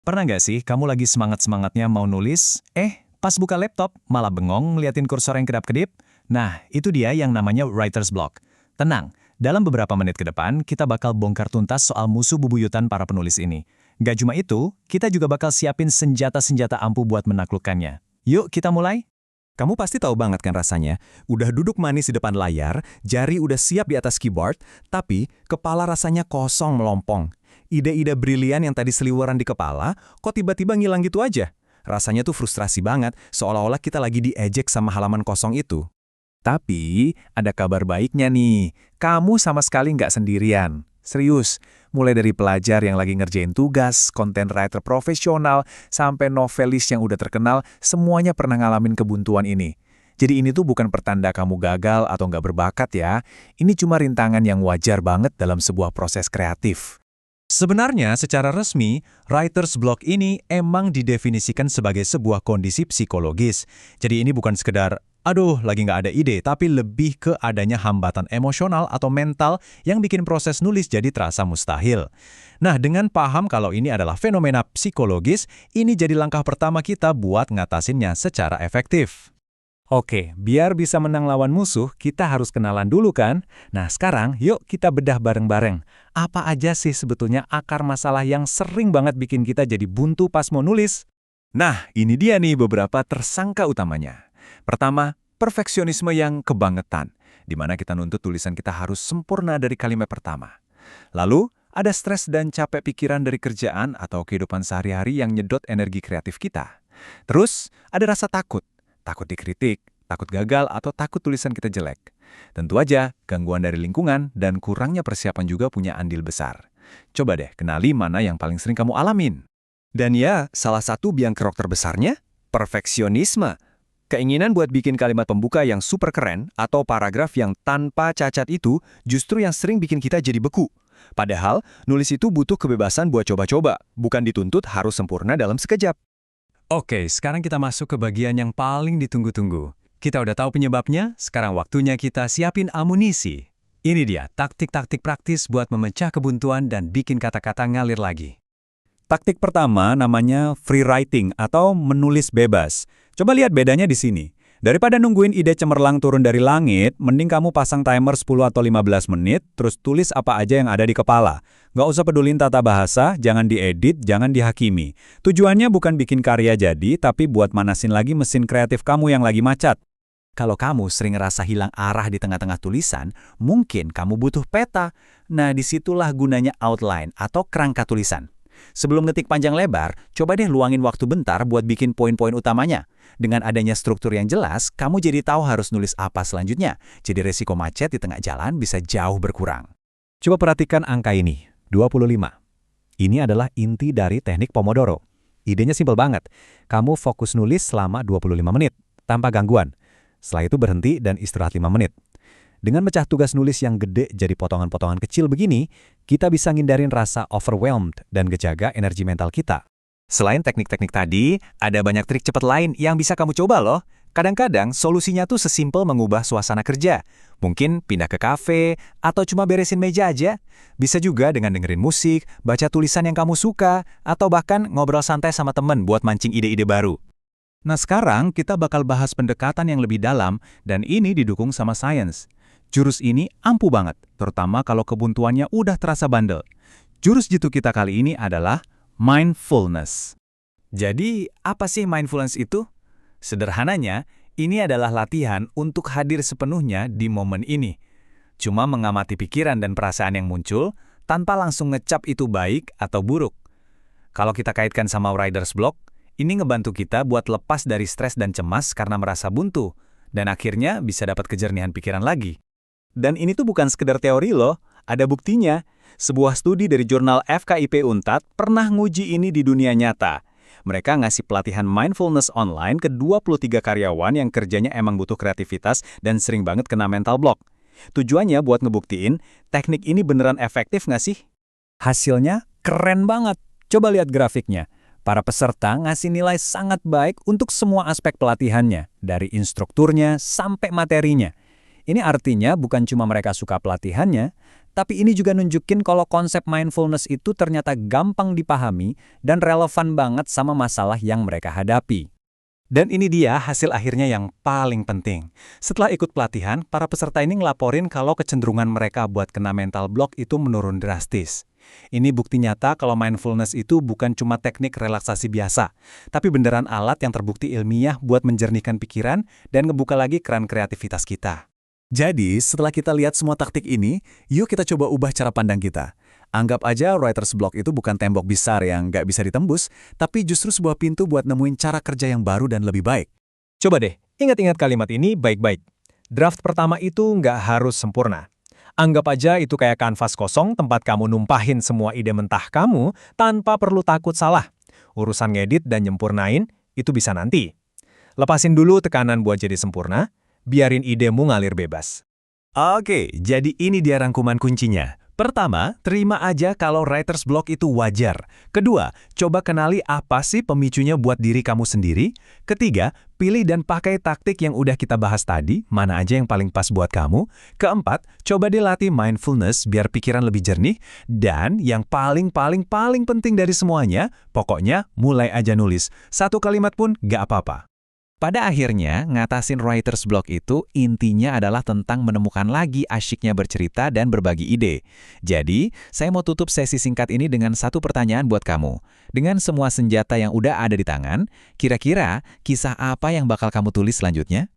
Pernah nggak sih kamu lagi semangat-semangatnya mau nulis, pas buka laptop malah bengong ngeliatin kursor yang kedap-kedip? Nah, itu dia yang namanya writer's block. Tenang, dalam beberapa menit ke depan kita bakal bongkar tuntas soal musuh bebuyutan para penulis ini. Gak cuma itu, kita juga bakal siapin senjata-senjata ampuh buat menaklukkannya. Yuk kita mulai? Kamu pasti tahu banget kan rasanya, udah duduk manis di depan layar, jari udah siap di atas keyboard, tapi kepala rasanya kosong melompong. Ide-ide brilian yang tadi seliweran di kepala, kok tiba-tiba ngilang gitu aja? Rasanya tuh frustrasi banget, seolah-olah kita lagi diejek sama halaman kosong itu. Tapi, ada kabar baiknya nih. Kamu sama sekali nggak sendirian. Serius, mulai dari pelajar yang lagi ngerjain tugas, content writer profesional, sampai novelis yang udah terkenal, semuanya pernah ngalamin kebuntuan ini. Jadi ini tuh bukan pertanda kamu gagal atau nggak berbakat ya. Ini cuma rintangan yang wajar banget dalam sebuah proses kreatif. Sebenarnya, secara resmi, writer's block ini emang didefinisikan sebagai sebuah kondisi psikologis. Jadi ini bukan sekedar, aduh lagi nggak ada ide, tapi lebih ke adanya hambatan emosional atau mental yang bikin proses nulis jadi terasa mustahil. Nah, dengan paham kalau ini adalah fenomena psikologis, ini jadi langkah pertama kita buat ngatasinnya secara efektif. Oke, biar bisa menang lawan musuh, kita harus kenalan dulu kan? Nah, sekarang yuk kita bedah bareng-bareng. Apa aja sih sebetulnya akar masalah yang sering banget bikin kita jadi buntu pas mau nulis? Nah, ini dia nih beberapa tersangka utamanya. Pertama, perfeksionisme yang kebangetan, di mana kita nuntut tulisan kita harus sempurna dari kalimat pertama. Lalu, ada stres dan capek pikiran dari kerjaan atau kehidupan sehari-hari yang nyedot energi kreatif kita. Terus, ada rasa takut dikritik, takut gagal, atau takut tulisan kita jelek. Tentu aja, gangguan dari lingkungan dan kurangnya persiapan juga punya andil besar. Coba deh, kenali mana yang paling sering kamu alamin. Dan ya, salah satu biang kerok terbesarnya, perfeksionisme. Keinginan buat bikin kalimat pembuka yang super keren atau paragraf yang tanpa cacat itu justru yang sering bikin kita jadi beku. Padahal, nulis itu butuh kebebasan buat coba-coba, bukan dituntut harus sempurna dalam sekejap. Oke, sekarang kita masuk ke bagian yang paling ditunggu-tunggu. Kita udah tahu penyebabnya, sekarang waktunya kita siapin amunisi. Ini dia, taktik-taktik praktis buat memecah kebuntuan dan bikin kata-kata ngalir lagi. Taktik pertama namanya free writing atau menulis bebas. Coba lihat bedanya di sini. Daripada nungguin ide cemerlang turun dari langit, mending kamu pasang timer 10 atau 15 menit, terus tulis apa aja yang ada di kepala. Nggak usah pedulin tata bahasa, jangan diedit, jangan dihakimi. Tujuannya bukan bikin karya jadi, tapi buat manasin lagi mesin kreatif kamu yang lagi macet. Kalau kamu sering ngerasa hilang arah di tengah-tengah tulisan, mungkin kamu butuh peta. Nah, disitulah gunanya outline atau kerangka tulisan. Sebelum ngetik panjang lebar, coba deh luangin waktu bentar buat bikin poin-poin utamanya. Dengan adanya struktur yang jelas, kamu jadi tahu harus nulis apa selanjutnya. Jadi resiko macet di tengah jalan bisa jauh berkurang. Coba perhatikan angka ini, 25. Ini adalah inti dari teknik Pomodoro. Idenya simpel banget. Kamu fokus nulis selama 25 menit, tanpa gangguan. Setelah itu berhenti dan istirahat 5 menit. Dengan mecah tugas nulis yang gede jadi potongan-potongan kecil begini, kita bisa ngindarin rasa overwhelmed dan ngejaga energi mental kita. Selain teknik-teknik tadi, ada banyak trik cepat lain yang bisa kamu coba loh. Kadang-kadang solusinya tuh sesimpel mengubah suasana kerja. Mungkin pindah ke kafe, atau cuma beresin meja aja. Bisa juga dengan dengerin musik, baca tulisan yang kamu suka, atau bahkan ngobrol santai sama temen buat mancing ide-ide baru. Nah sekarang kita bakal bahas pendekatan yang lebih dalam, dan ini didukung sama sains. Jurus ini ampuh banget, terutama kalau kebuntuannya udah terasa bandel. Jurus jitu kita kali ini adalah mindfulness. Jadi, apa sih mindfulness itu? Sederhananya, ini adalah latihan untuk hadir sepenuhnya di momen ini. Cuma mengamati pikiran dan perasaan yang muncul, tanpa langsung ngecap itu baik atau buruk. Kalau kita kaitkan sama writer's block, ini ngebantu kita buat lepas dari stres dan cemas karena merasa buntu, dan akhirnya bisa dapat kejernihan pikiran lagi. Dan ini tuh bukan sekedar teori loh, ada buktinya. Sebuah studi dari jurnal FKIP Unpad pernah nguji ini di dunia nyata. Mereka ngasih pelatihan mindfulness online ke 23 karyawan yang kerjanya emang butuh kreativitas dan sering banget kena mental block. Tujuannya buat ngebuktiin, teknik ini beneran efektif nggak sih? Hasilnya keren banget. Coba lihat grafiknya. Para peserta ngasih nilai sangat baik untuk semua aspek pelatihannya, dari instrukturnya sampai materinya. Ini artinya bukan cuma mereka suka pelatihannya, tapi ini juga nunjukin kalau konsep mindfulness itu ternyata gampang dipahami dan relevan banget sama masalah yang mereka hadapi. Dan ini dia hasil akhirnya yang paling penting. Setelah ikut pelatihan, para peserta ini ngelaporin kalau kecenderungan mereka buat kena mental block itu menurun drastis. Ini bukti nyata kalau mindfulness itu bukan cuma teknik relaksasi biasa, tapi beneran alat yang terbukti ilmiah buat menjernihkan pikiran dan ngebuka lagi keran kreativitas kita. Jadi, setelah kita lihat semua taktik ini, yuk kita coba ubah cara pandang kita. Anggap aja writer's block itu bukan tembok besar yang nggak bisa ditembus, tapi justru sebuah pintu buat nemuin cara kerja yang baru dan lebih baik. Coba deh, ingat-ingat kalimat ini baik-baik. Draft pertama itu nggak harus sempurna. Anggap aja itu kayak kanvas kosong tempat kamu numpahin semua ide mentah kamu tanpa perlu takut salah. Urusan ngedit dan nyempurnain, itu bisa nanti. Lepasin dulu tekanan buat jadi sempurna, biarin idemu ngalir bebas. Oke, jadi ini dia rangkuman kuncinya. Pertama, terima aja kalau writer's block itu wajar. Kedua, coba kenali apa sih pemicunya buat diri kamu sendiri. Ketiga, pilih dan pakai taktik yang udah kita bahas tadi, mana aja yang paling pas buat kamu. Keempat, coba dilatih mindfulness biar pikiran lebih jernih. Dan yang paling penting dari semuanya, pokoknya mulai aja nulis. Satu kalimat pun gak apa-apa. Pada akhirnya, ngatasin writer's block itu intinya adalah tentang menemukan lagi asyiknya bercerita dan berbagi ide. Jadi, saya mau tutup sesi singkat ini dengan satu pertanyaan buat kamu. Dengan semua senjata yang udah ada di tangan, kira-kira kisah apa yang bakal kamu tulis selanjutnya?